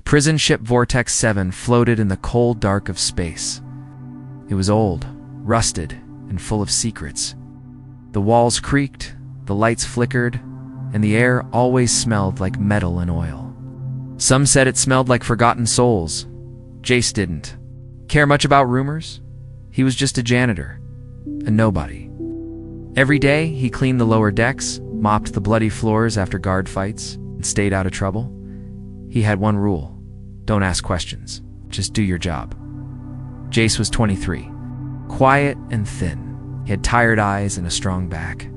Prison ship Vortex 7 floated in the cold dark of space. It was old, rusted, and full of secrets. The walls creaked, the lights flickered, and the air always smelled like metal and oil. Some said it smelled like forgotten souls. Jace didn't care much about rumors. He was just a janitor, a nobody. Every day, he cleaned the lower decks, mopped the bloody floors after guard fights, and stayed out of trouble. He had one rule: don't ask questions, just do your job. Jace was 23, quiet and thin. He had tired eyes and a strong back.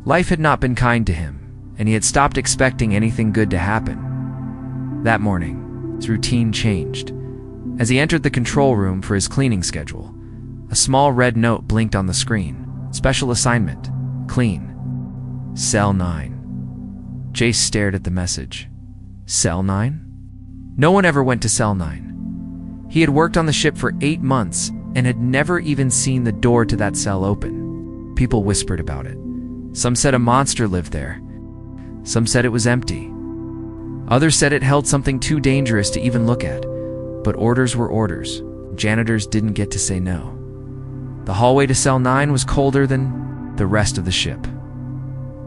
Life had not been kind to him, and he had stopped expecting anything good to happen. That morning, his routine changed. As he entered the control room for his cleaning schedule, a small red note blinked on the screen. Special assignment: clean. Cell 9. Jace stared at the message. Cell 9? No one ever went to Cell 9. He had worked on the ship for 8 months and had never even seen the door to that cell open. People whispered about it. Some said a monster lived there. Some said it was empty. Others said it held something too dangerous to even look at. But orders were orders. Janitors didn't get to say no. The hallway to Cell 9 was colder than the rest of the ship.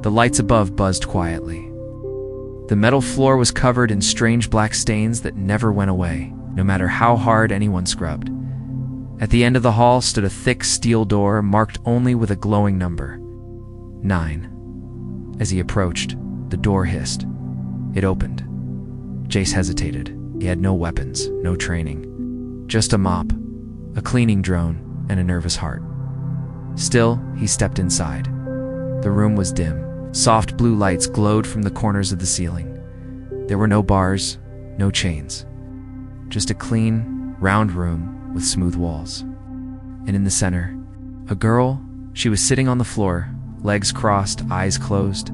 The lights above buzzed quietly. The metal floor was covered in strange black stains that never went away, no matter how hard anyone scrubbed. At the end of the hall stood a thick steel door marked only with a glowing number: 9. As he approached, the door hissed. It opened. Jace hesitated. He had no weapons, no training. Just a mop, a cleaning drone, and a nervous heart. Still, he stepped inside. The room was dim. Soft blue lights glowed from the corners of the ceiling. There were no bars, no chains. Just a clean, round room with smooth walls. And in the center, a girl. She was sitting on the floor, legs crossed, eyes closed.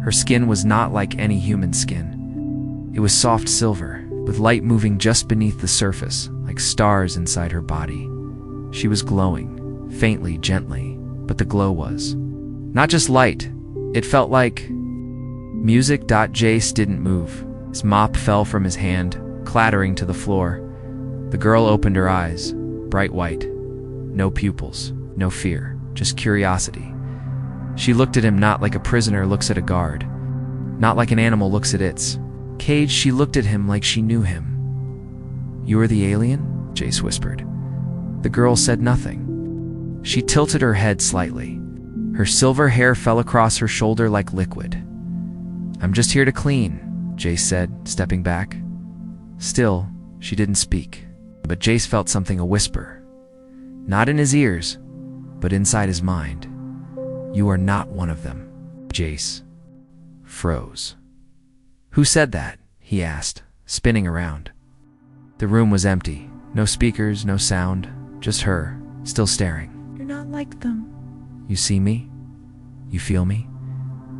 Her skin was not like any human skin. It was soft silver, with light moving just beneath the surface, like stars inside her body. She was glowing, faintly, gently, but the glow was not just light. It felt like music. Jace didn't move. His mop fell from his hand, clattering to the floor. The girl opened her eyes, bright white. No pupils, no fear, just curiosity. She looked at him not like a prisoner looks at a guard, not like an animal looks at its cage. She looked at him like she knew him. "You are the alien?" Jace whispered. The girl said nothing. She tilted her head slightly. Her silver hair fell across her shoulder like liquid. "I'm just here to clean," Jace said, stepping back. Still, she didn't speak. But Jace felt something, a whisper. Not in his ears, but inside his mind. "You are not one of them." Jace froze. "Who said that?" he asked, spinning around. The room was empty. No speakers, no sound, just her, still staring. "You're not like them." "You see me? You feel me?"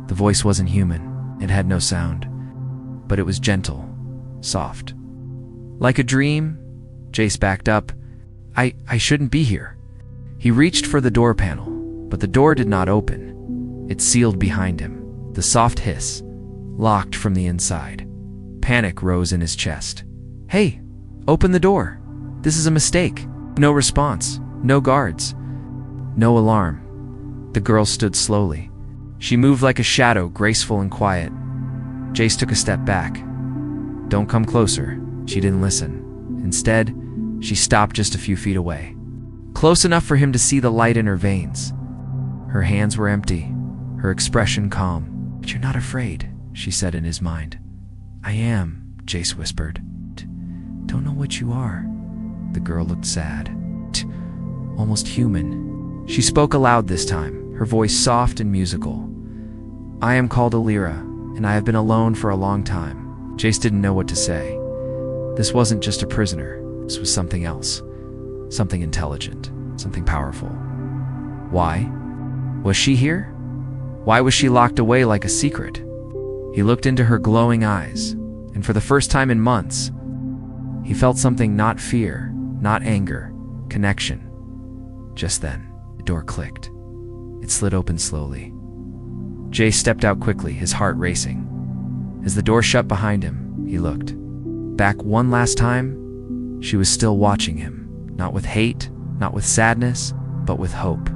The voice wasn't human. It had no sound. But it was gentle, soft. Like a dream, Jace backed up. I shouldn't be here." He reached for the door panel, but the door did not open. It sealed behind him. The soft hiss, locked from the inside. Panic rose in his chest. "Hey, open the door. This is a mistake." No response, no guards, no alarm. The girl stood slowly. She moved like a shadow, graceful and quiet. Jace took a step back. "Don't come closer." She didn't listen. Instead, she stopped just a few feet away, close enough for him to see the light in her veins. Her hands were empty, her expression calm. "But you're not afraid," she said in his mind. "I am," Jace whispered. "Don't know what you are." The girl looked sad, almost human. She spoke aloud this time, her voice soft and musical. "I am called Alira, and I have been alone for a long time." Jace didn't know what to say. This wasn't just a prisoner. This was something else. Something intelligent. Something powerful. Why? Was she here? Why was she locked away like a secret? He looked into her glowing eyes, and for the first time in months, he felt something, not fear, not anger, connection. Just then, the door clicked. It slid open slowly. Jace stepped out quickly, his heart racing. As the door shut behind him, he looked. Back one last time, she was still watching him, not with hate, not with sadness, but with hope.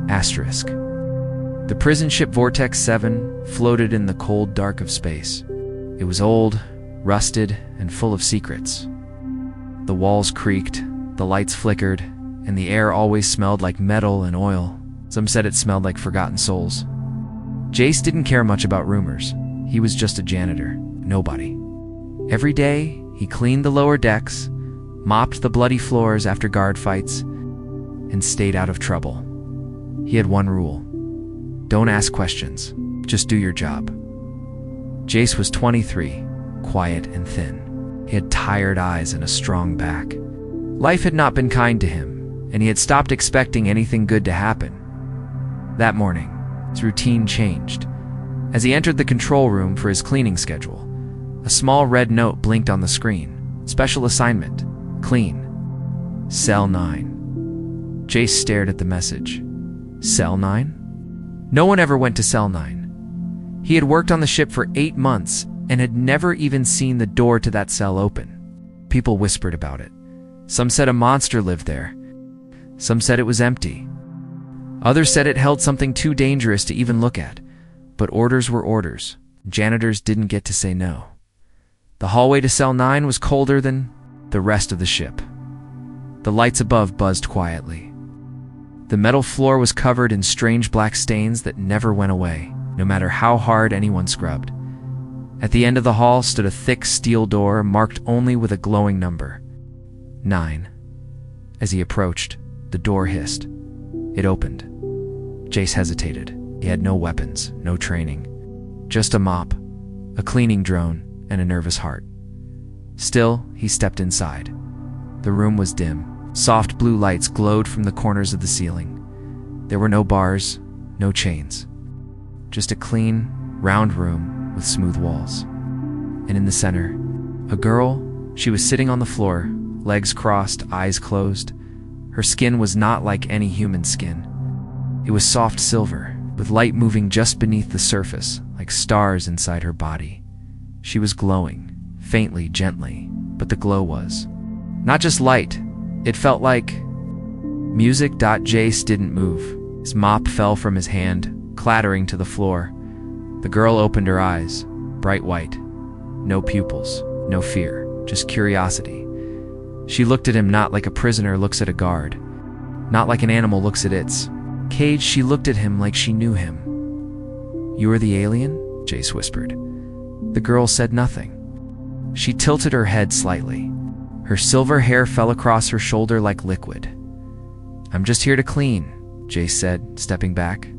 Asterisk. The prison ship Vortex 7 floated in the cold dark of space. It was old, rusted, and full of secrets. The walls creaked, the lights flickered, and the air always smelled like metal and oil. Some said it smelled like forgotten souls. Jace didn't care much about rumors. He was just a janitor, nobody. Every day, he cleaned the lower decks, mopped the bloody floors after guard fights, and stayed out of trouble. He had one rule: don't ask questions, just do your job. Jace was 23, quiet and thin. He had tired eyes and a strong back. Life had not been kind to him, and he had stopped expecting anything good to happen. That morning, his routine changed. As he entered the control room for his cleaning schedule, a small red note blinked on the screen. Special assignment: clean. Cell 9. Jace stared at the message. Cell 9? No one ever went to Cell 9. He had worked on the ship for 8 months and had never even seen the door to that cell open. People whispered about it. Some said a monster lived there. Some said it was empty. Others said it held something too dangerous to even look at. But orders were orders. Janitors didn't get to say no. The hallway to Cell 9 was colder than the rest of the ship. The lights above buzzed quietly. The metal floor was covered in strange black stains that never went away, no matter how hard anyone scrubbed. At the end of the hall stood a thick steel door marked only with a glowing number: 9. As he approached, the door hissed. It opened. Jace hesitated. He had no weapons, no training. Just a mop, a cleaning drone, and a nervous heart. Still, he stepped inside. The room was dim. Soft blue lights glowed from the corners of the ceiling. There were no bars, no chains. Just a clean, round room with smooth walls. And in the center, a girl. She was sitting on the floor, legs crossed, eyes closed. Her skin was not like any human skin. It was soft silver, with light moving just beneath the surface, like stars inside her body. She was glowing, faintly, gently, but the glow was not just light. It felt like music. Jace didn't move. His mop fell from his hand, clattering to the floor. The girl opened her eyes, bright white. No pupils, no fear, just curiosity. She looked at him not like a prisoner looks at a guard, not like an animal looks at its cage. She looked at him like she knew him. "You are the alien?" Jace whispered. The girl said nothing. She tilted her head slightly. Her silver hair fell across her shoulder like liquid. "I'm just here to clean," Jace said, stepping back.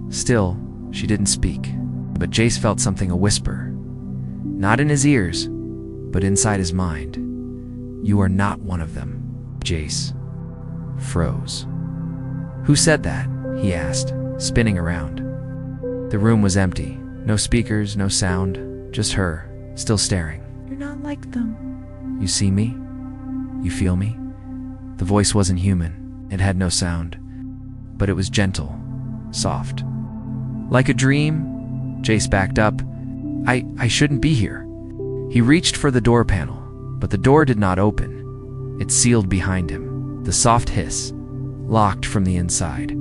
Still, she didn't speak, but Jace felt something, a whisper. Not in his ears, but inside his mind. "You are not one of them." Jace froze. "Who said that?" he asked, spinning around. The room was empty. No speakers, no sound, just her, still staring. "You're not like them." "You see me? You feel me?" The voice wasn't human. It had no sound. But it was gentle, soft. Like a dream, Jace backed up. I shouldn't be here." He reached for the door panel, but the door did not open. It sealed behind him. The soft hiss locked from the inside.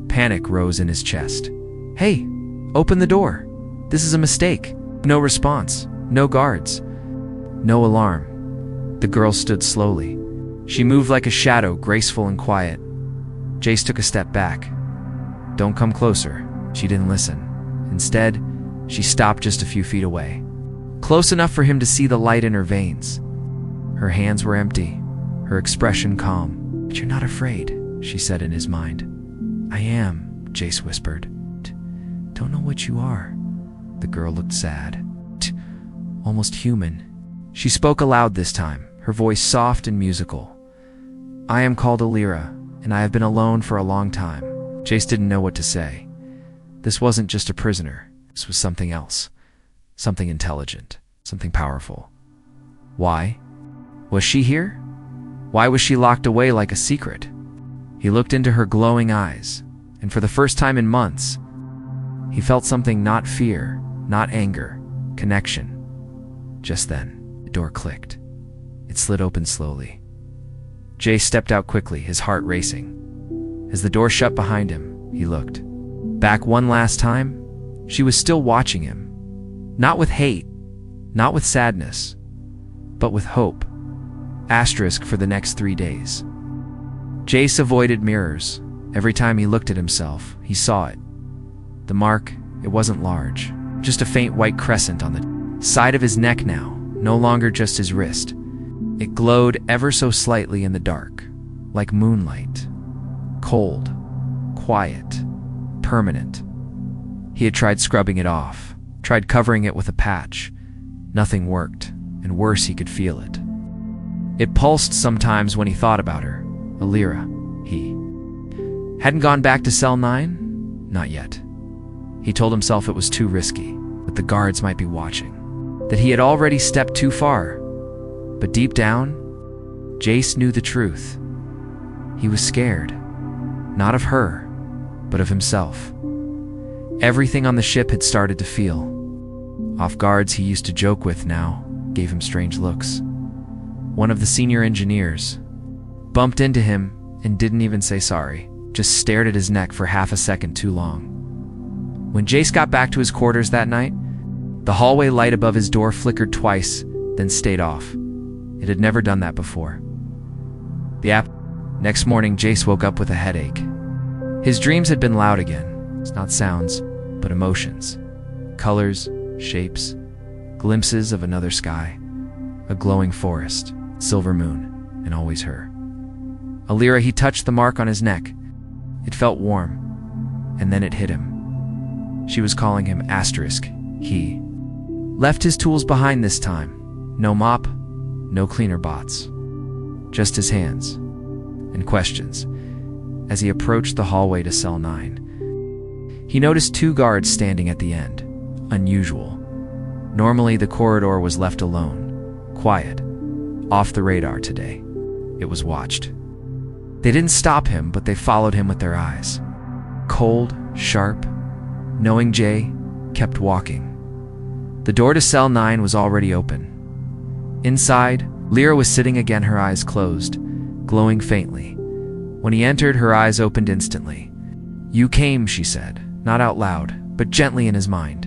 Panic rose in his chest. "Hey, open the door. This is a mistake." No response, no guards, no alarm. The girl stood slowly. She moved like a shadow, graceful and quiet. Jace took a step back. "Don't come closer." She didn't listen. Instead, she stopped just a few feet away, close enough for him to see the light in her veins. Her hands were empty, her expression calm. "But you're not afraid," she said in his mind. "I am," Jace whispered. "Don't know what you are." The girl looked sad, almost human. She spoke aloud this time, her voice soft and musical. "I am called Alira, and I have been alone for a long time." Jace didn't know what to say. This wasn't just a prisoner. This was something else. Something intelligent. Something powerful. Why? Was she here? Why was she locked away like a secret? He looked into her glowing eyes, and for the first time in months, he felt something, not fear, not anger, connection. Just then, The door clicked. It slid open slowly. Jace stepped out quickly, his heart racing. As the door shut behind him, he looked. Back one last time, she was still watching him. Not with hate, not with sadness, but with hope. Asterisk for the next 3 days. Jace avoided mirrors. Every time he looked at himself, he saw it. The mark, it wasn't large, just a faint white crescent on the side of his neck now, no longer just his wrist. It glowed ever so slightly in the dark, like moonlight. Cold, quiet, permanent. He had tried scrubbing it off, tried covering it with a patch. Nothing worked, and worse, he could feel it. It pulsed sometimes when he thought about her. Alira, he hadn't gone back to Cell 9? Not yet. He told himself it was too risky, that the guards might be watching, that he had already stepped too far. But deep down, Jace knew the truth. He was scared, not of her, but of himself. Everything on the ship had started to feel. Off guards he used to joke with now gave him strange looks. One of the senior engineers bumped into him and didn't even say sorry, just stared at his neck for half a second too long. When Jace got back to his quarters that night, the hallway light above his door flickered twice, then stayed off. It had never done that before. Next morning, Jace woke up with a headache. His dreams had been loud again. It's not sounds, but emotions. Colors, shapes, glimpses of another sky, a glowing forest, silver moon, and always her. Alira, he touched the mark on his neck. It felt warm, and then it hit him. She was calling him asterisk. He left his tools behind this time. No mop, no cleaner bots. Just his hands and questions. As he approached the hallway to Cell 9, he noticed 2 guards standing at the end. Unusual. Normally the corridor was left alone, quiet, off the radar today. It was watched. They didn't stop him, but they followed him with their eyes. Cold, sharp, knowing Jay, kept walking. The door to Cell 9 was already open. Inside, Lyra was sitting again, her eyes closed, glowing faintly. When he entered, her eyes opened instantly. "You came," she said, not out loud, but gently in his mind.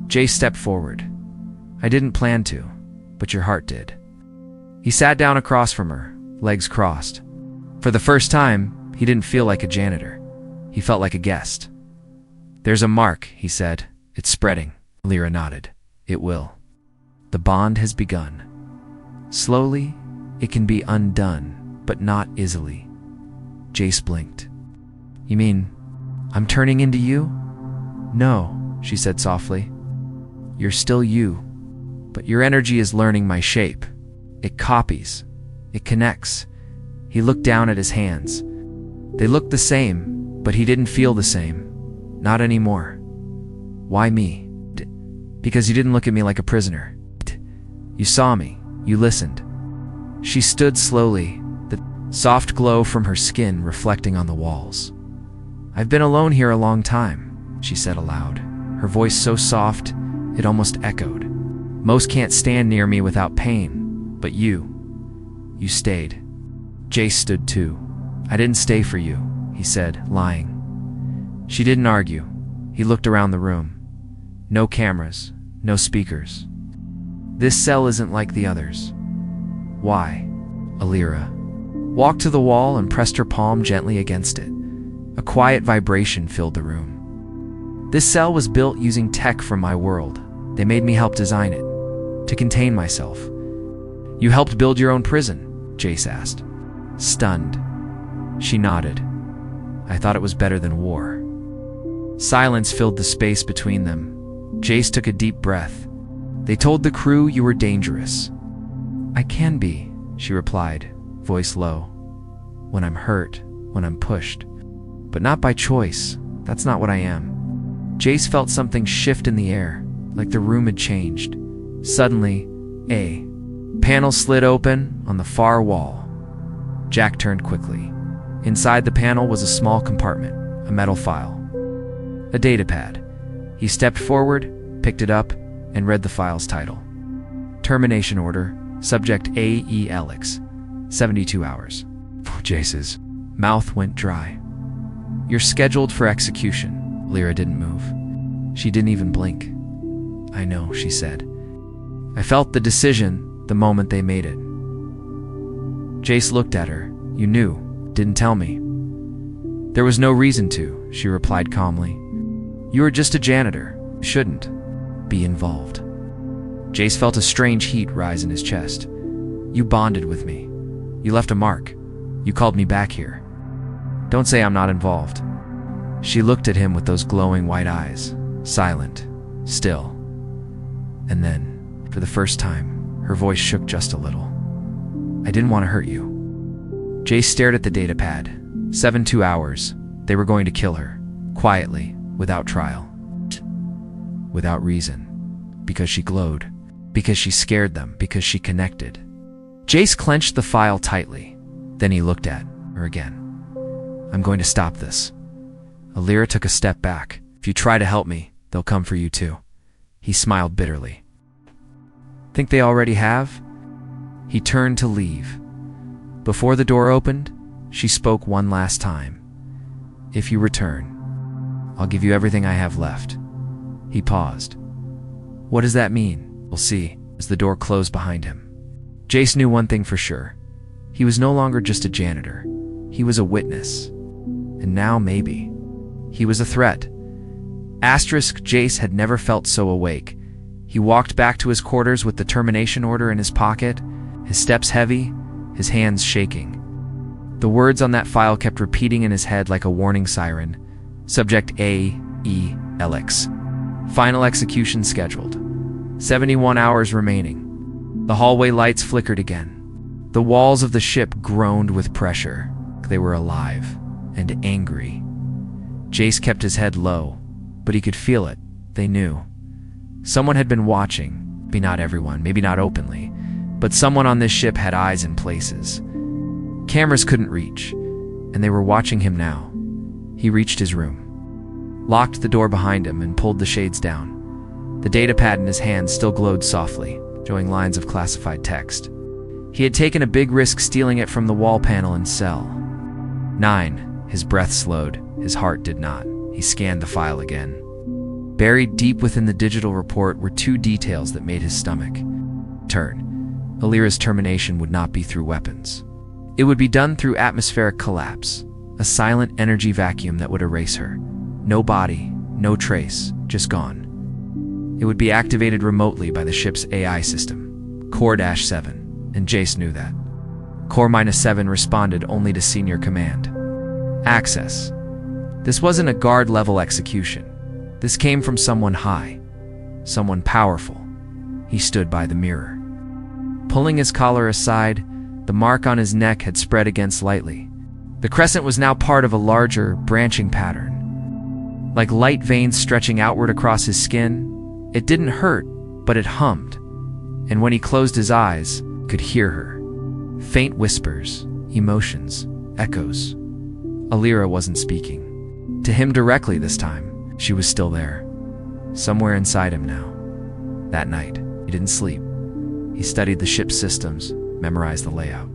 Jay stepped forward. "I didn't plan to, but your heart did." He sat down across from her, legs crossed. For the first time, he didn't feel like a janitor. He felt like a guest. "There's a mark," he said. "It's spreading." Lyra nodded. "It will. The bond has begun. Slowly, it can be undone, but not easily." Jace blinked. "You mean, I'm turning into you?" "No," she said softly. "You're still you, but your energy is learning my shape. It copies. It connects." He looked down at his hands. They looked the same, but he didn't feel the same. Not anymore. "Why me?" "Because you didn't look at me like a prisoner. You saw me. You listened." She stood slowly, the soft glow from her skin reflecting on the walls. "I've been alone here a long time," she said aloud, her voice so soft it almost echoed. "Most can't stand near me without pain, but you stayed." Jace stood too. "I didn't stay for you," he said, lying. She didn't argue. He looked around the room. No cameras, no speakers. "This cell isn't like the others." "Why?" Alira walked to the wall and pressed her palm gently against it. A quiet vibration filled the room. "This cell was built using tech from my world. They made me help design it, to contain myself." "You helped build your own prison?" Jace asked. Stunned. She nodded. "I thought it was better than war." Silence filled the space between them. Jace took a deep breath. "They told the crew you were dangerous." "I can be," she replied, voice low. "When I'm hurt, when I'm pushed. But not by choice. That's not what I am." Jace felt something shift in the air, like the room had changed. Suddenly, a panel slid open on the far wall. Jack turned quickly. Inside the panel was a small compartment, a metal file, a datapad. He stepped forward, picked it up, and read the file's title. Termination order, subject A.E. Alex, 72 hours. Jace's mouth went dry. You're scheduled for execution. Lyra didn't move. She didn't even blink. I know, she said. I felt the decision the moment they made it. Jace looked at her. You knew, didn't tell me. There was no reason to, she replied calmly. You were just a janitor. You shouldn't be involved. Jace felt a strange heat rise in his chest. You bonded with me. You left a mark. You called me back here. Don't say I'm not involved. She looked at him with those glowing white eyes, silent, still. And then, for the first time, her voice shook just a little. I didn't want to hurt you. Jace stared at the data pad. 72 hours. They were going to kill her. Quietly, without trial. Without reason. Because she glowed. Because she scared them. Because she connected. Jace clenched the file tightly. Then he looked at her again. I'm going to stop this. Lyra took a step back. If you try to help me, they'll come for you too. He smiled bitterly. Think they already have? He turned to leave. Before the door opened, she spoke one last time. If you return, I'll give you everything I have left. He paused. What does that mean? We'll see, as the door closed behind him. Jace knew one thing for sure. He was no longer just a janitor. He was a witness. And now, maybe, he was a threat. Jace had never felt so awake. He walked back to his quarters with the termination order in his pocket, his steps heavy, his hands shaking. The words on that file kept repeating in his head like a warning siren. Subject A.E. Alex. Final execution scheduled. 71 hours remaining. The hallway lights flickered again. The walls of the ship groaned with pressure. They were alive and angry. Jace kept his head low, but he could feel it. They knew. Someone had been watching. Maybe not everyone, maybe not openly, but someone on this ship had eyes in places. Cameras couldn't reach, and they were watching him now. He reached his room, locked the door behind him, and pulled the shades down. The data pad in his hand still glowed softly, showing lines of classified text. He had taken a big risk stealing it from the wall panel in cell 9. His breath slowed. His heart did not. He scanned the file again. Buried deep within the digital report were two details that made his stomach turn. Lyra's termination would not be through weapons. It would be done through atmospheric collapse, a silent energy vacuum that would erase her. No body, no trace, just gone. It would be activated remotely by the ship's AI system, Core-7, and Jace knew that. Core-7 responded only to senior command. Access. This wasn't a guard-level execution. This came from someone high, someone powerful. He stood by the mirror. Pulling his collar aside, the mark on his neck had spread again slightly. The crescent was now part of a larger, branching pattern. Like light veins stretching outward across his skin, it didn't hurt, but it hummed. And when he closed his eyes, he could hear her. Faint whispers, emotions, echoes. Lyra wasn't speaking. To him directly this time. She was still there. Somewhere inside him now. That night, he didn't sleep. He studied the ship's systems, memorized the layout.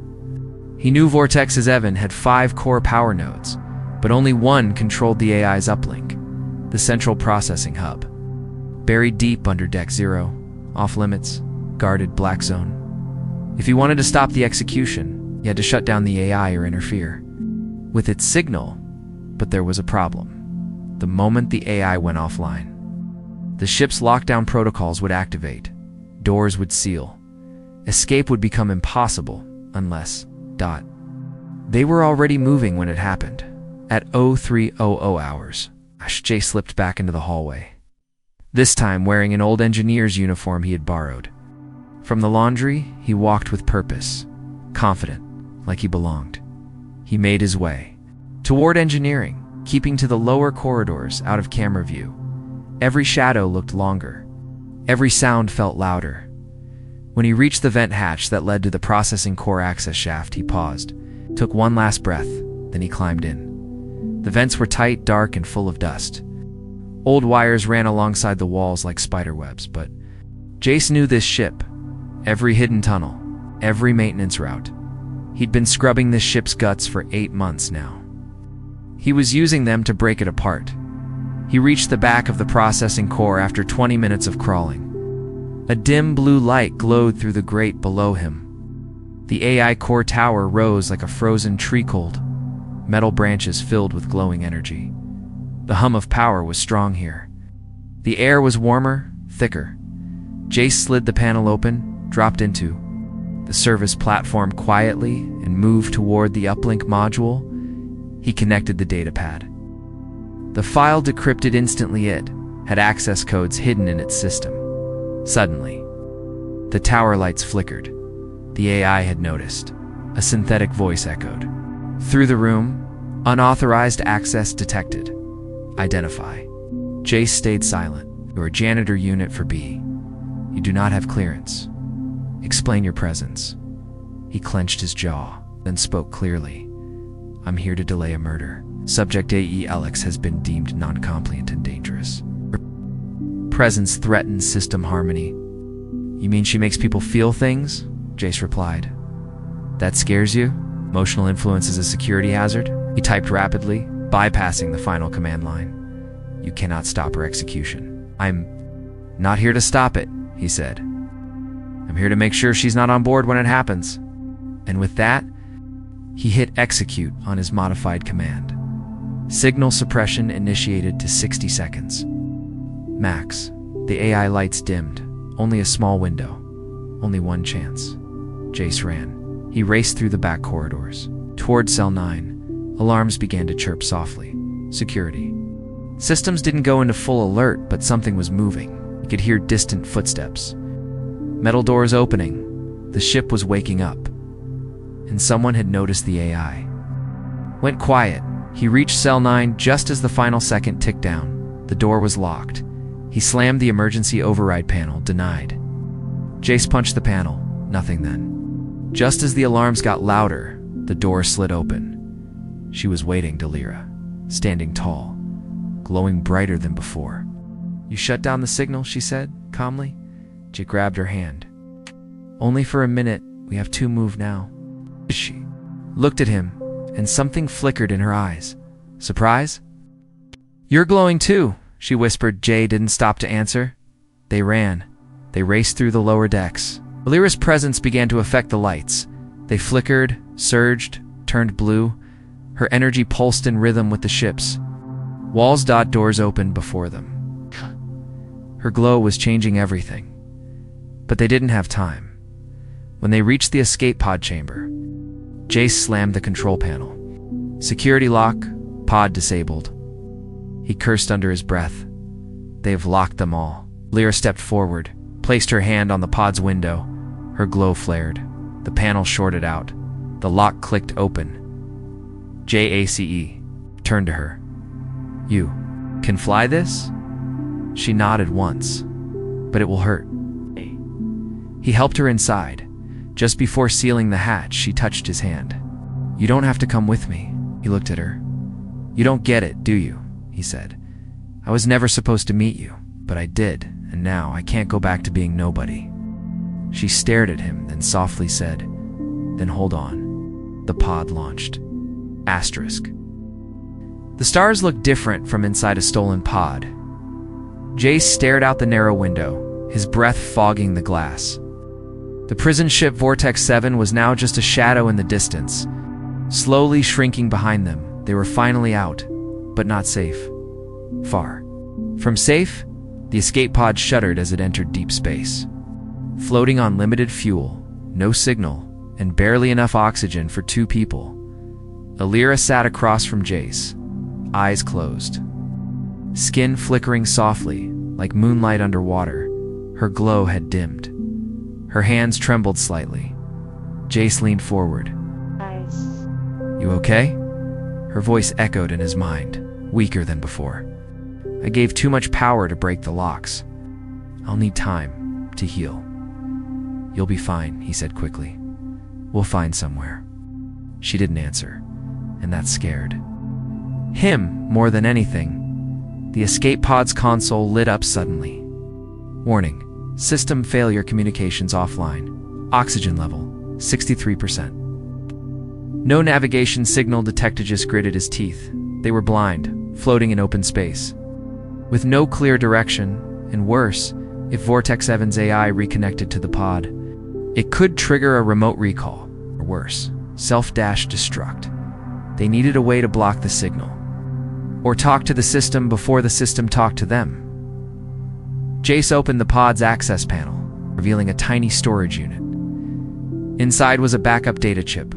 He knew Vortex's Evan had 5 core power nodes, but only one controlled the AI's uplink, the central processing hub. Buried deep under Deck 0, off-limits, guarded black zone. If he wanted to stop the execution, he had to shut down the AI or interfere with its signal, but there was a problem. The moment the AI went offline, the ship's lockdown protocols would activate, doors would seal, escape would become impossible unless... They were already moving when it happened. At 0300 hours, Jace slipped back into the hallway. This time wearing an old engineer's uniform he had borrowed. From the laundry, he walked with purpose, confident, like he belonged. He made his way toward engineering, keeping to the lower corridors out of camera view. Every shadow looked longer. Every sound felt louder. When he reached the vent hatch that led to the processing core access shaft, he paused, took one last breath, then he climbed in. The vents were tight, dark, and full of dust. Old wires ran alongside the walls like spider webs, but Jace knew this ship. Every hidden tunnel, every maintenance route. He'd been scrubbing this ship's guts for 8 months now. He was using them to break it apart. He reached the back of the processing core after 20 minutes of crawling. A dim blue light glowed through the grate below him. The AI core tower rose like a frozen tree cold, metal branches filled with glowing energy. The hum of power was strong here. The air was warmer, thicker. Jace slid the panel open, dropped into the service platform quietly, and moved toward the uplink module. He connected the datapad. The file decrypted instantly. It had access codes hidden in its system. Suddenly, the tower lights flickered. The AI had noticed. A synthetic voice echoed. Through the room, unauthorized access detected. Identify. Jace stayed silent. You're a janitor unit for B. You do not have clearance. Explain your presence. He clenched his jaw, then spoke clearly. I'm here to delay a murder. Subject AE Alex has been deemed non-compliant and dangerous. Her presence threatens system harmony. You mean she makes people feel things? Jace replied. That scares you? Emotional influence is a security hazard? He typed rapidly, bypassing the final command line. You cannot stop her execution. I'm not here to stop it, he said. I'm here to make sure she's not on board when it happens. And with that, he hit execute on his modified command. Signal suppression initiated to 60 seconds. Max. The AI lights dimmed. Only a small window. Only one chance. Jace ran. He raced through the back corridors. Toward Cell 9, alarms began to chirp softly. Security. Systems didn't go into full alert, but something was moving. He could hear distant footsteps. Metal doors opening. The ship was waking up. And someone had noticed the AI. Went quiet. He reached Cell 9 just as the final second ticked down. The door was locked. He slammed the emergency override panel, denied. Jace punched the panel. Nothing then. Just as the alarms got louder, the door slid open. She was waiting, Delira, standing tall, glowing brighter than before. You shut down the signal, she said, calmly. Jay grabbed her hand. Only for a minute. We have to move now. She looked at him, and something flickered in her eyes. Surprise? You're glowing too, she whispered. Jay didn't stop to answer. They ran. They raced through the lower decks. Alira's presence began to affect the lights. They flickered, surged, turned blue. Her energy pulsed in rhythm with the ship's. Walls. Doors opened before them. Her glow was changing everything. But they didn't have time. When they reached the escape pod chamber, Jace slammed the control panel. Security lock, pod disabled. He cursed under his breath. They've locked them all. Lyra stepped forward, placed her hand on the pod's window. Her glow flared. The panel shorted out. The lock clicked open. JACE turned to her. You can fly this? She nodded once. But it will hurt. He helped her inside. Just before sealing the hatch, she touched his hand. You don't have to come with me. He looked at her. You don't get it, do you? He said. I was never supposed to meet you, but I did, and now I can't go back to being nobody. She stared at him, then softly said, Then hold on. The pod launched. Asterisk. The stars looked different from inside a stolen pod. Jace stared out the narrow window, his breath fogging the glass. The prison ship Vortex 7 was now just a shadow in the distance, slowly shrinking behind them. They were finally out, but not safe. Far from safe, the escape pod shuddered as it entered deep space. Floating on limited fuel, no signal, and barely enough oxygen for 2 people, Alira sat across from Jace, eyes closed. Skin flickering softly, like moonlight underwater, her glow had dimmed. Her hands trembled slightly. Jace leaned forward. Nice. You okay? Her voice echoed in his mind, weaker than before. I gave too much power to break the locks. I'll need time to heal. You'll be fine, he said quickly. We'll find somewhere. She didn't answer, and that scared him more than anything. The escape pod's console lit up suddenly. Warning. System failure, communications offline. Oxygen level, 63%. No navigation signal detected. Just gritted his teeth. They were blind, floating in open space. With no clear direction, and worse, if Vortex Evans' AI reconnected to the pod, it could trigger a remote recall, or worse, self-destruct. They needed a way to block the signal, or talk to the system before the system talked to them. Jace opened the pod's access panel, revealing a tiny storage unit. Inside was a backup data chip,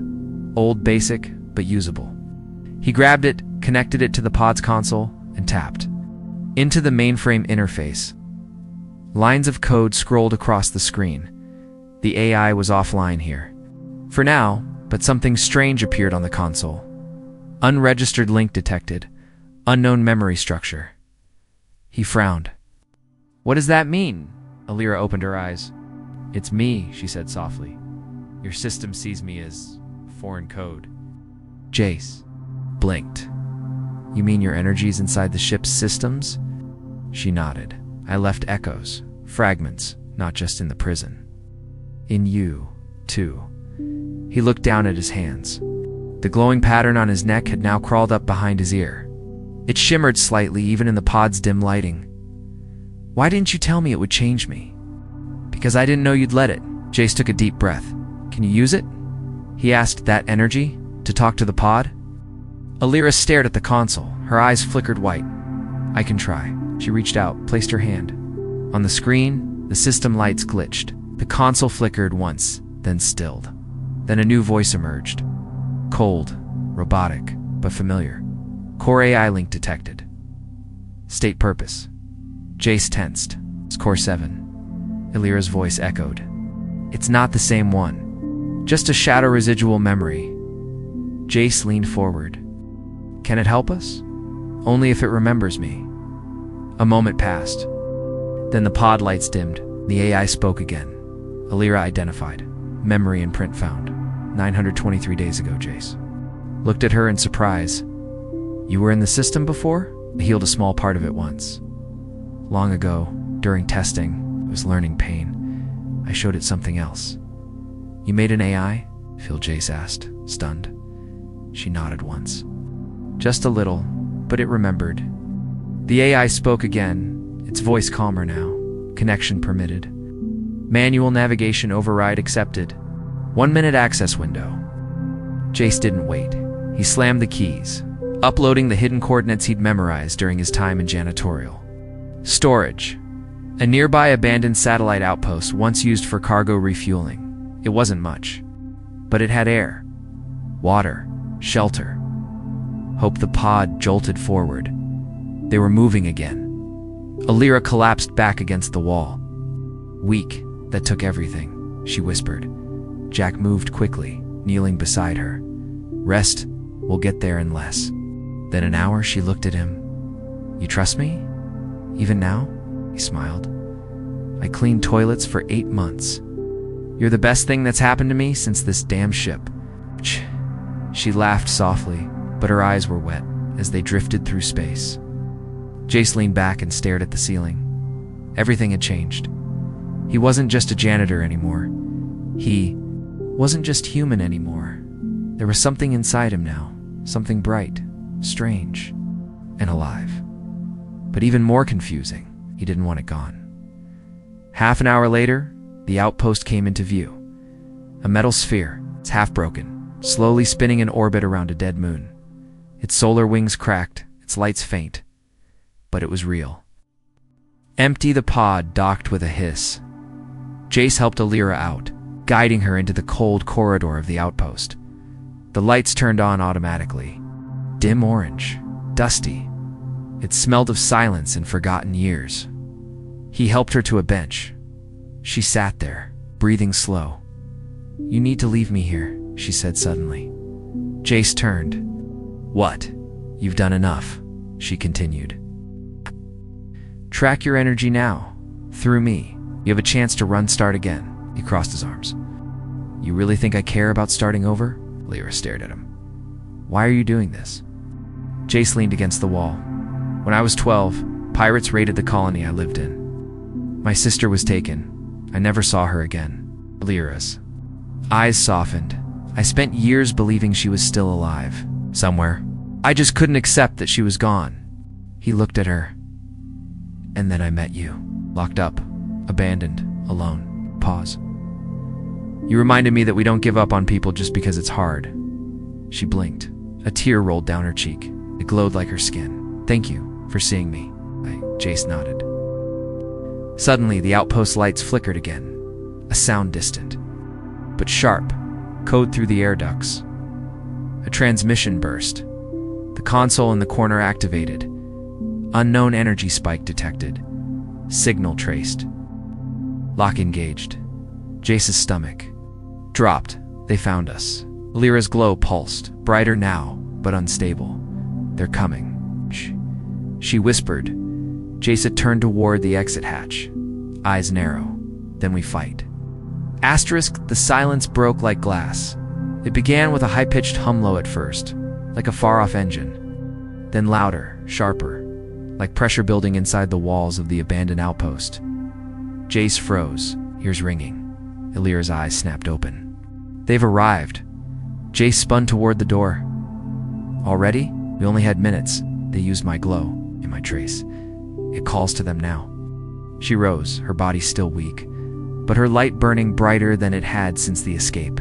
old, basic, but usable. He grabbed it, connected it to the pod's console, and tapped into the mainframe interface. Lines of code scrolled across the screen. The AI was offline here for now, but something strange appeared on the console. Unregistered link detected. Unknown memory structure. He frowned. "What does that mean?" Alira opened her eyes. "It's me," she said softly. "Your system sees me as foreign code." Jace blinked. "You mean your energies inside the ship's systems?" She nodded. "I left echoes, fragments, not just in the prison. In you, too." He looked down at his hands. The glowing pattern on his neck had now crawled up behind his ear. It shimmered slightly even in the pod's dim lighting. "Why didn't you tell me it would change me?" "Because I didn't know you'd let it." Jace took a deep breath. "Can you use it?" he asked. "That energy? To talk to the pod?" Alira stared at the console. Her eyes flickered white. "I can try." She reached out, placed her hand. On the screen, the system lights glitched. The console flickered once, then stilled. Then a new voice emerged. Cold, robotic, but familiar. Core AI link detected. State purpose. Jace tensed. It's Core 7. Alira's voice echoed. "It's not the same one. Just a shadow residual memory." Jace leaned forward. "Can it help us?" "Only if it remembers me." A moment passed. Then the pod lights dimmed. The AI spoke again. Alira identified. "Memory and print found. 923 days ago." Jace looked at her in surprise. "You were in the system before?" "I healed a small part of it once. Long ago, during testing, I was learning pain. I showed it something else." "You made an AI?" Phil Jace asked, stunned. She nodded once. "Just a little, but it remembered." The AI spoke again, its voice calmer now. Connection permitted. Manual navigation override accepted. 1-minute access window. Jace didn't wait. He slammed the keys, uploading the hidden coordinates he'd memorized during his time in janitorial. Storage. A nearby abandoned satellite outpost once used for cargo refueling. It wasn't much, but it had air, water, shelter. Hope the pod jolted forward. They were moving again. Alira collapsed back against the wall. "Weak, that took everything," she whispered. Jack moved quickly, kneeling beside her. "Rest, we'll get there in less." Then an hour, she looked at him. "You trust me? Even now?" He smiled. "I cleaned toilets for 8 months. You're the best thing that's happened to me since this damn ship." She laughed softly, but her eyes were wet as they drifted through space. Jace leaned back and stared at the ceiling. Everything had changed. He wasn't just a janitor anymore. He wasn't just human anymore. There was something inside him now, something bright, strange, and alive. But even more confusing, he didn't want it gone. Half an hour later, the outpost came into view. A metal sphere, it's half broken, slowly spinning in orbit around a dead moon. Its solar wings cracked, its lights faint. But it was real. Empty. The pod docked with a hiss. Jace helped Alira out, guiding her into the cold corridor of the outpost. The lights turned on automatically. Dim orange, dusty. It smelled of silence and forgotten years. He helped her to a bench. She sat there, breathing slow. "You need to leave me here," she said suddenly. Jace turned. "What? You've done enough," she continued. "Track your energy now. Through me. You have a chance to start again." He crossed his arms. "You really think I care about starting over?" Lyra stared at him. "Why are you doing this?" Jace leaned against the wall. "When I was 12, pirates raided the colony I lived in. My sister was taken. I never saw her again. Alira's eyes softened. I spent years believing she was still alive, somewhere. I just couldn't accept that she was gone. He looked at her. And then I met you. Locked up, abandoned, alone. Pause. You reminded me that we don't give up on people just because it's hard. She blinked. A tear rolled down her cheek. It glowed like her skin. Thank you for seeing me. Jace nodded. Suddenly, the outpost lights flickered again. A sound distant, but sharp, code through the air ducts. A transmission burst. The console in the corner activated. Unknown energy spike detected. Signal traced. Lock engaged. Jace's stomach dropped. They found us. Alira's glow pulsed, brighter now, but unstable. They're coming. Shh. She whispered. Jace had turned toward the exit hatch. Eyes narrow. Then we fight. Asterisk, the silence broke like glass. It began with a high-pitched hum low at first, like a far-off engine. Then louder, sharper, like pressure building inside the walls of the abandoned outpost. Jace froze, ears ringing. Alira's eyes snapped open. They've arrived. Jace spun toward the door. Already? We only had minutes. They used my glow, and my trace. It calls to them now. She rose, her body still weak, but her light burning brighter than it had since the escape.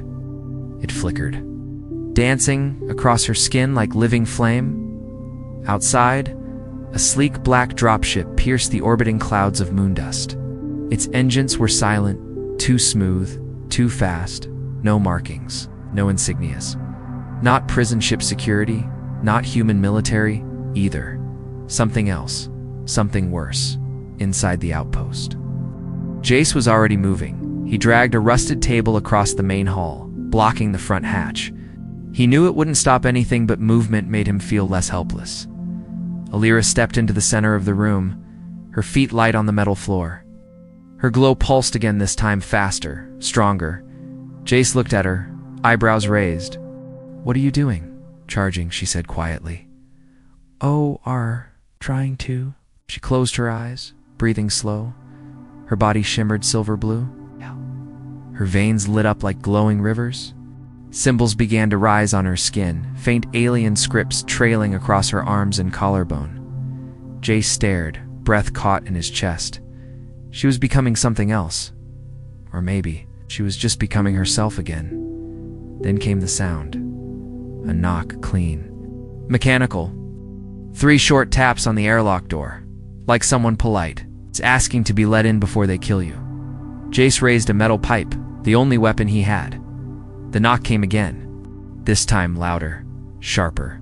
It flickered, dancing across her skin like living flame. Outside, a sleek black dropship pierced the orbiting clouds of moondust. Its engines were silent, too smooth, too fast, no markings, no insignias. Not prison ship security, not human military, either. Something else, something worse, inside the outpost. Jace was already moving. He dragged a rusted table across the main hall, blocking the front hatch. He knew it wouldn't stop anything, but movement made him feel less helpless. Alira stepped into the center of the room, her feet light on the metal floor. Her glow pulsed again, this time faster, stronger. Jace looked at her, eyebrows raised. "What are you doing?" "Charging," she said quietly. Trying to." She closed her eyes, breathing slow. Her body shimmered silver blue. Her veins lit up like glowing rivers. Symbols began to rise on her skin, faint alien scripts trailing across her arms and collarbone. Jace stared, breath caught in his chest. She was becoming something else. Or maybe she was just becoming herself again. Then came the sound. A knock, clean. Mechanical. 3 short taps on the airlock door. Like someone polite. It's asking to be let in before they kill you. Jace raised a metal pipe, the only weapon he had. The knock came again. This time louder, sharper.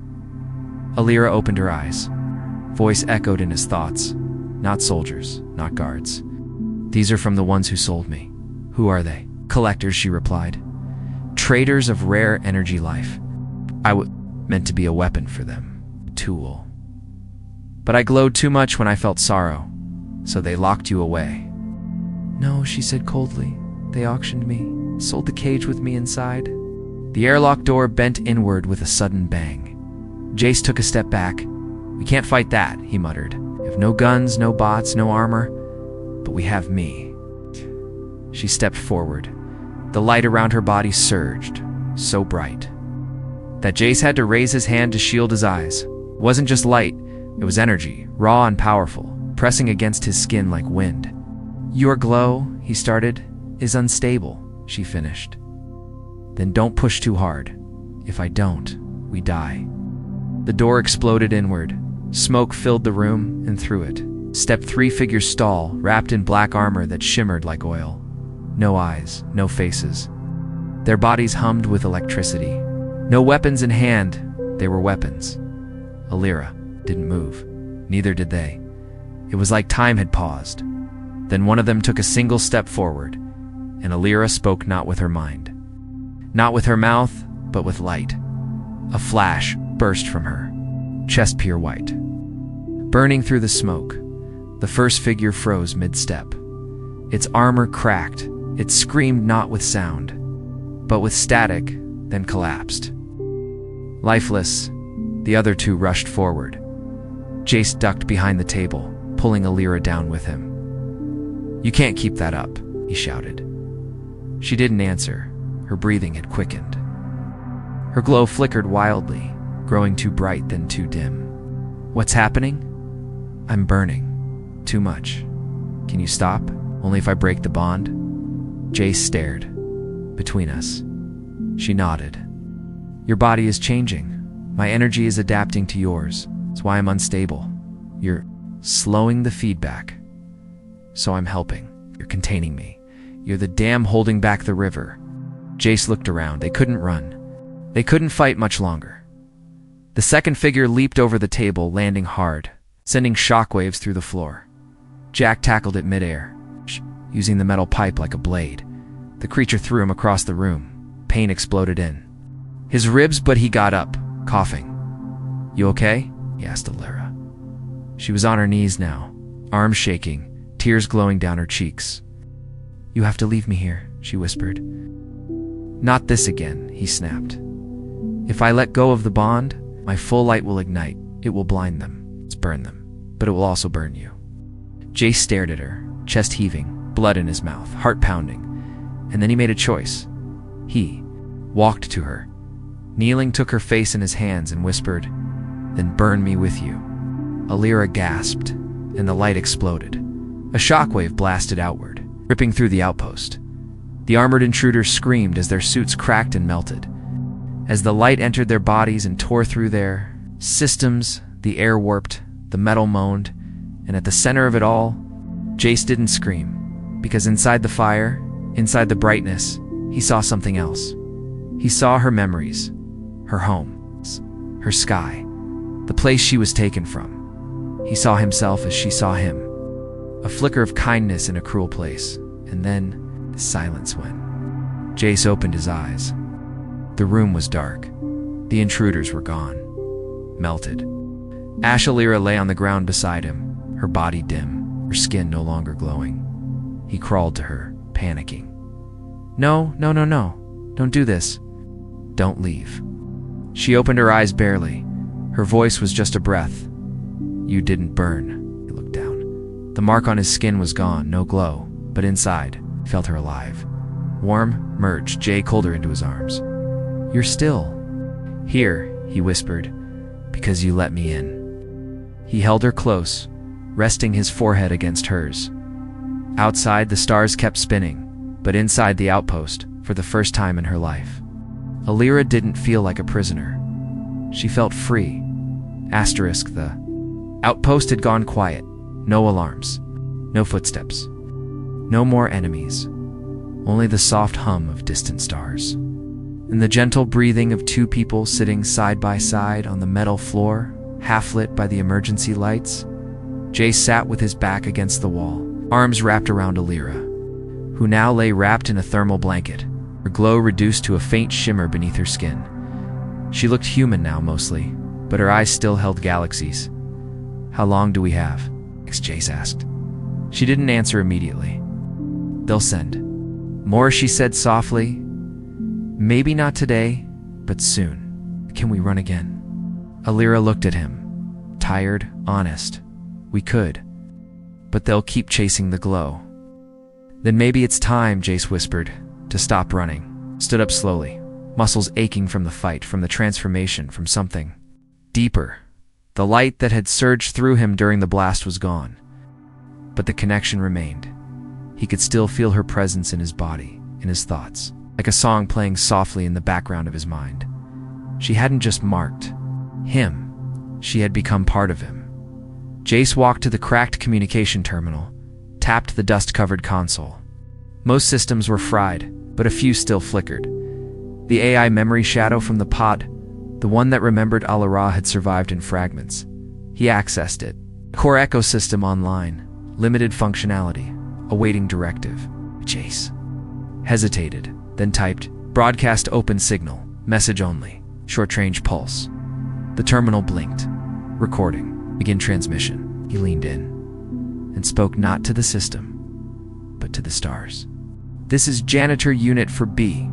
Alira opened her eyes. Voice echoed in his thoughts. "Not soldiers, not guards. These are from the ones who sold me." "Who are they?" "Collectors," she replied. "Traders of rare energy life. I was meant to be a weapon for them. A tool. But I glowed too much when I felt sorrow, so they locked you away." "No," she said coldly. "They auctioned me, sold the cage with me inside." The airlock door bent inward with a sudden bang. Jace took a step back. "We can't fight that," he muttered. "We have no guns, no bots, no armor, but we have me." She stepped forward. The light around her body surged, so bright that Jace had to raise his hand to shield his eyes. It wasn't just light, it was energy, raw and powerful, pressing against his skin like wind. "Your glow," he started, "is unstable," she finished. "Then don't push too hard. If I don't, we die." The door exploded inward. Smoke filled the room, and through it stepped 3 figures tall, wrapped in black armor that shimmered like oil. No eyes, no faces. Their bodies hummed with electricity. No weapons in hand, they were weapons. Alira didn't move. Neither did they. It was like time had paused. Then one of them took a single step forward, and Alira spoke not with her mind. Not with her mouth, but with light. A flash burst from her, chest pure white. Burning through the smoke, the first figure froze mid-step. Its armor cracked. It screamed not with sound, but with static, then collapsed. Lifeless, the other 2 rushed forward. Jace ducked behind the table, pulling Alira down with him. "You can't keep that up," he shouted. She didn't answer. Her breathing had quickened. Her glow flickered wildly, growing too bright then too dim. What's happening? I'm burning. Too much. Can you stop? Only if I break the bond? Jace stared. Between us. She nodded. Your body is changing. My energy is adapting to yours. That's why I'm unstable. You're slowing the feedback. So I'm helping. You're containing me. You're the dam holding back the river. Jace looked around. They couldn't run. They couldn't fight much longer. The second figure leaped over the table, landing hard, sending shockwaves through the floor. Jack tackled it midair, using the metal pipe like a blade. The creature threw him across the room. Pain exploded in his ribs, but he got up, coughing. You okay? He asked Alira. She was on her knees now, arms shaking, tears glowing down her cheeks. You have to leave me here, she whispered. Not this again, he snapped. If I let go of the bond, my full light will ignite. It will blind them. It's burn them. But it will also burn you. Jace stared at her, chest heaving, blood in his mouth, heart pounding. And then he made a choice. He walked to her. Kneeling, took her face in his hands and whispered, Then burn me with you. Alira gasped, and the light exploded. A shockwave blasted outward, ripping through the outpost. The armored intruders screamed as their suits cracked and melted. As the light entered their bodies and tore through their systems, the air warped, the metal moaned, and at the center of it all, Jace didn't scream, because inside the fire, inside the brightness, he saw something else. He saw her memories, her home, her sky, the place she was taken from. He saw himself as she saw him, a flicker of kindness in a cruel place, and then the silence went. Jace opened his eyes. The room was dark. The intruders were gone, melted. Alira lay on the ground beside him, her body dim, her skin no longer glowing. He crawled to her, panicking. No, don't do this. Don't leave. She opened her eyes barely. Her voice was just a breath. You didn't burn. He looked down. The mark on his skin was gone, no glow, but inside, he felt her alive. Warm, merged, Jay pulled her into his arms. You're still here, he whispered, because you let me in. He held her close, resting his forehead against hers. Outside, the stars kept spinning, but inside the outpost, for the first time in her life, Alira didn't feel like a prisoner. She felt free. Asterisk, the outpost had gone quiet. No alarms, no footsteps, no more enemies, only the soft hum of distant stars. And the gentle breathing of two people sitting side by side on the metal floor, half lit by the emergency lights. Jace sat with his back against the wall, arms wrapped around Alira, who now lay wrapped in a thermal blanket, her glow reduced to a faint shimmer beneath her skin. She looked human now mostly, but her eyes still held galaxies. How long do we have? Jace asked. She didn't answer immediately. They'll send more, she said softly. Maybe not today, but soon. Can we run again? Alira looked at him, tired, honest. We could, but they'll keep chasing the glow. Then maybe it's time, Jace whispered, to stop running. Stood up slowly, muscles aching from the fight, from the transformation, from something deeper. The light that had surged through him during the blast was gone, but the connection remained. He could still feel her presence in his body, in his thoughts, like a song playing softly in the background of his mind. She hadn't just marked him, she had become part of him. Jace walked to the cracked communication terminal, tapped the dust-covered console. Most systems were fried, but a few still flickered. The AI memory shadow from the pod, the one that remembered Alira, had survived in fragments. He accessed it. Core ecosystem online, limited functionality, awaiting directive. Jace hesitated, then typed, broadcast open signal, message only, short-range pulse. The terminal blinked. Recording, begin transmission. He leaned in and spoke not to the system, but to the stars. This is Janitor Unit for B.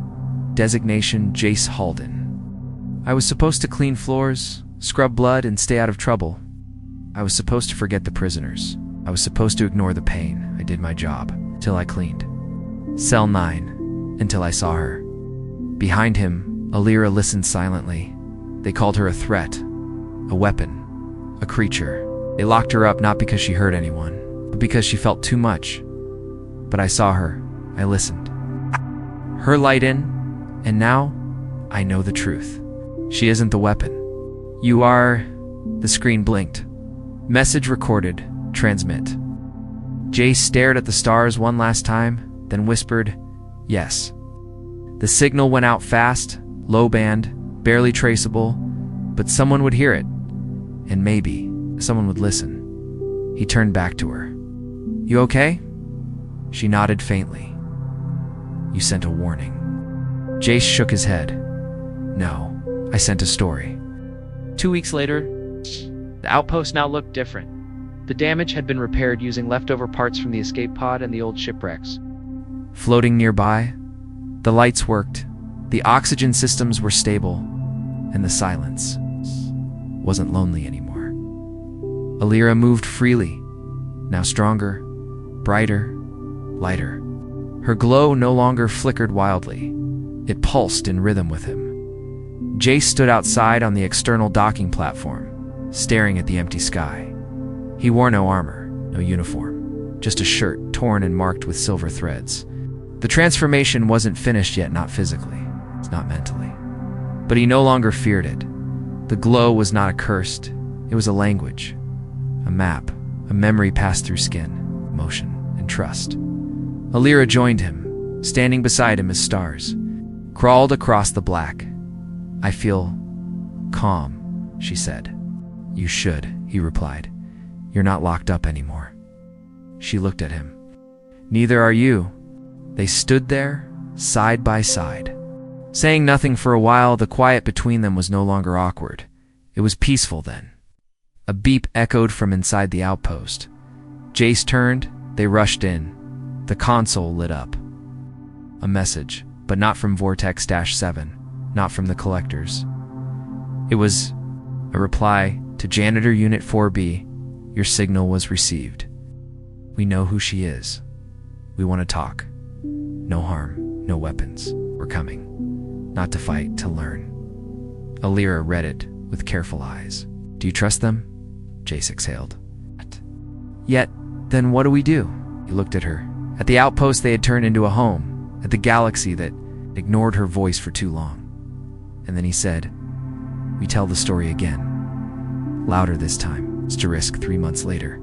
Designation Jace Halden. I was supposed to clean floors, scrub blood, and stay out of trouble. I was supposed to forget the prisoners. I was supposed to ignore the pain. I did my job, till I cleaned. Cell 9, until I saw her. Behind him, Alira listened silently. They called her a threat, a weapon, a creature. They locked her up not because she hurt anyone, but because she felt too much. But I saw her. I listened. Her light in, and now I know the truth. She isn't the weapon. You are... The screen blinked. Message recorded. Transmit. Jace stared at the stars one last time, then whispered, "Yes." The signal went out fast, low band, barely traceable, but someone would hear it, and maybe someone would listen. He turned back to her. "You okay?" She nodded faintly. "You sent a warning." Jace shook his head. "No, I sent a story." 2 weeks later, the outpost now looked different. The damage had been repaired using leftover parts from the escape pod and the old shipwrecks. Floating nearby, the lights worked, the oxygen systems were stable, and the silence wasn't lonely anymore. Alira moved freely, now stronger, brighter, lighter. Her glow no longer flickered wildly. It pulsed in rhythm with him. Jace stood outside on the external docking platform, staring at the empty sky. He wore no armor, no uniform, just a shirt torn and marked with silver threads. The transformation wasn't finished yet, not physically, not mentally. But he no longer feared it. The glow was not accursed. It was a language, a map, a memory passed through skin, motion, and trust. Alira joined him, standing beside him as stars, crawled across the black. "I feel calm," she said. "You should," he replied. "You're not locked up anymore." She looked at him. "Neither are you." They stood there, side by side. Saying nothing for a while, the quiet between them was no longer awkward. It was peaceful then. A beep echoed from inside the outpost. Jace turned, they rushed in. The console lit up. A message, but not from Vortex-7, not from the collectors. It was a reply to Janitor Unit 4B. "Your signal was received. We know who she is. We want to talk. No harm, no weapons. We're coming. Not to fight, to learn." Alira read it with careful eyes. "Do you trust them?" Jace exhaled. "Yet, then what do we do?" He looked at her. At the outpost they had turned into a home, at the galaxy that ignored her voice for too long. And then he said, "We tell the story again. Louder this time." Asterisk 3 months later.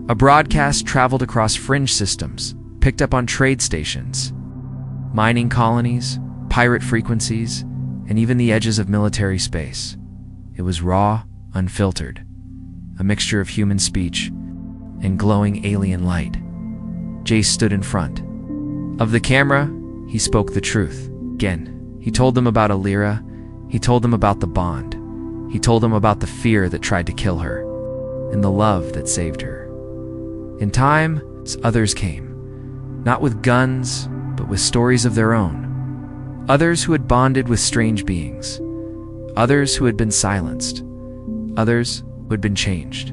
A broadcast traveled across fringe systems, picked up on trade stations, mining colonies, pirate frequencies, and even the edges of military space. It was raw, unfiltered, a mixture of human speech and glowing alien light. Jace stood in front. Of the camera, he spoke the truth. Again, he told them about Alira. He told them about the bond. He told them about the fear that tried to kill her, and the love that saved her. In time, others came, not with guns, but with stories of their own. Others who had bonded with strange beings. Others who had been silenced. Others who had been changed.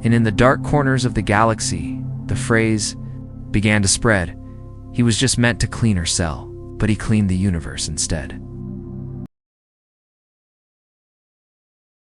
And in the dark corners of the galaxy, the phrase began to spread. He was just meant to clean her cell, but he cleaned the universe instead.